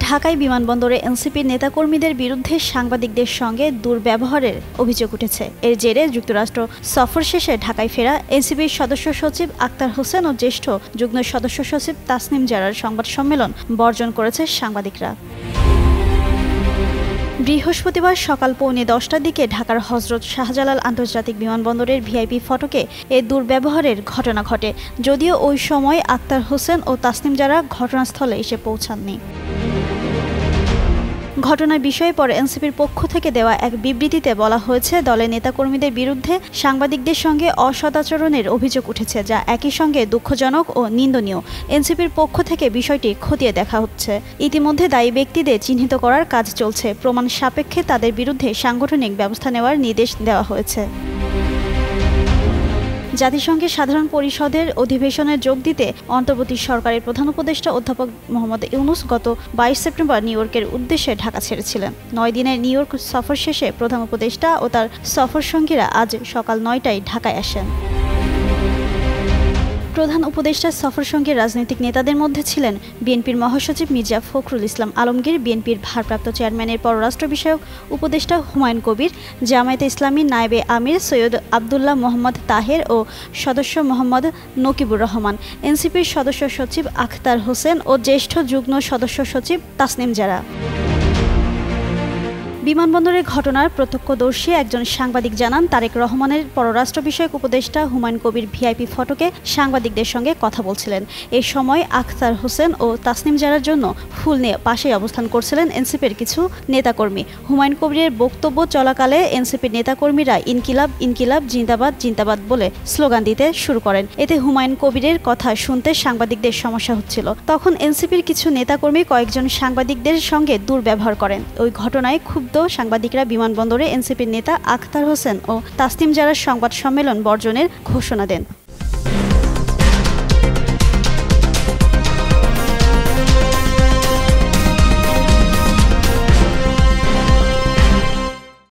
ঢাকায় বিমানবন্দরে এনসিপির নেতাকর্মীদের বিরুদ্ধে সাংবাদিকদের সঙ্গে দুর্ব্যবহারের অভিযোগ উঠেছে। এর জেরে যুক্তরাষ্ট্র সফর শেষে ঢাকায় ফেরা এনসিপির সদস্য সচিব আক্তার হোসেন ও জ্যেষ্ঠ যুগ্ম সদস্য সচিব তাসনিম জারার সংবাদ সম্মেলন বর্জন করেছে সাংবাদিকরা। বৃহস্পতিবার সকাল 10:45টার দিকে ঢাকার হজরত শাহজালাল আন্তর্জাতিক বিমানবন্দরের ভিআইপি ফটকে এ দুর্ব্যবহারের ঘটনা ঘটে। যদিও ওই সময় আক্তার হোসেন ও তাসনিম জারা ঘটনাস্থলে এসে পৌঁছাননি। ঘটনার বিষয়ে পরে এনসিপির পক্ষ থেকে দেওয়া এক বিবৃতিতে বলা হয়েছে, দলের নেতাকর্মীদের বিরুদ্ধে সাংবাদিকদের সঙ্গে অসদাচরণের অভিযোগ উঠেছে, যা একই সঙ্গে দুঃখজনক ও নিন্দনীয়। এনসিপির পক্ষ থেকে বিষয়টি খতিয়ে দেখা হচ্ছে। ইতিমধ্যে দায়ী ব্যক্তিদের চিহ্নিত করার কাজ চলছে। প্রমাণ সাপেক্ষে তাদের বিরুদ্ধে সাংগঠনিক ব্যবস্থা নেওয়ার নির্দেশ দেওয়া হয়েছে। জাতিসংঘের সাধারণ পরিষদের অধিবেশনে যোগ দিতে অন্তর্বর্তী সরকারের প্রধান উপদেষ্টা অধ্যাপক মোহাম্মদ ইউনূস গত 22 সেপ্টেম্বর নিউ ইয়র্কের উদ্দেশ্যে ঢাকা ছেড়েছিলেন। 9 দিনের নিউ ইয়র্ক সফর শেষে প্রধান উপদেষ্টা ও তার সফরসঙ্গীরা আজ সকাল 9টায় ঢাকায় আসেন। প্রধান উপদেষ্টার সফরসঙ্গী রাজনৈতিক নেতাদের মধ্যে ছিলেন বিএনপির মহাসচিব মির্জা ফখরুল ইসলাম আলমগীর, বিএনপির ভারপ্রাপ্ত চেয়ারম্যানের পররাষ্ট্র বিষয়ক উপদেষ্টা হুমায়ুন কবির, জামায়াতে ইসলামী নায়েবে আমির সৈয়দ আবদুল্লাহ মোহাম্মদ তাহের ও সদস্য মোহাম্মদ নকিবুর রহমান, এনসিপির সদস্য সচিব আখতার হোসেন ও জ্যেষ্ঠ যুগ্ম সদস্য সচিব তাসনিম জারা। বিমানবন্দরের ঘটনার প্রত্যক্ষদর্শী একজন সাংবাদিক জানান, তারেক রহমানের পররাষ্ট্র বিষয়ক উপদেষ্টা হুমায়ুন কবির ভিআইপি ফটকে সাংবাদিকদের সঙ্গে কথা বলছিলেন। এ সময় আখতার হোসেন ও তাসনিম জারার জন্য ফুল নিয়ে পাশেই অবস্থান করছিলেন এনসিপির কিছু নেতাকর্মী। হুমায়ুন কবিরের বক্তব্য চলাকালে এনসিপির নেতাকর্মীরা ইনকিলাব ইনকিলাব জিন্দাবাদ জিন্দাবাদ বলে স্লোগান দিতে শুরু করেন। এতে হুমায়ুন কবিরের কথা শুনতে সাংবাদিকদের সমস্যা হচ্ছিল। তখন এনসিপির কিছু নেতাকর্মী কয়েকজন সাংবাদিকদের সঙ্গে দুর্ব্যবহার করেন। ওই ঘটনায় ক্ষুব্ধ সাংবাদিকরা বিমানবন্দরে এনসিপির নেতা আখতার হোসেন ও তাসনিম জারার সংবাদ সম্মেলন বর্জনের ঘোষণা দেন।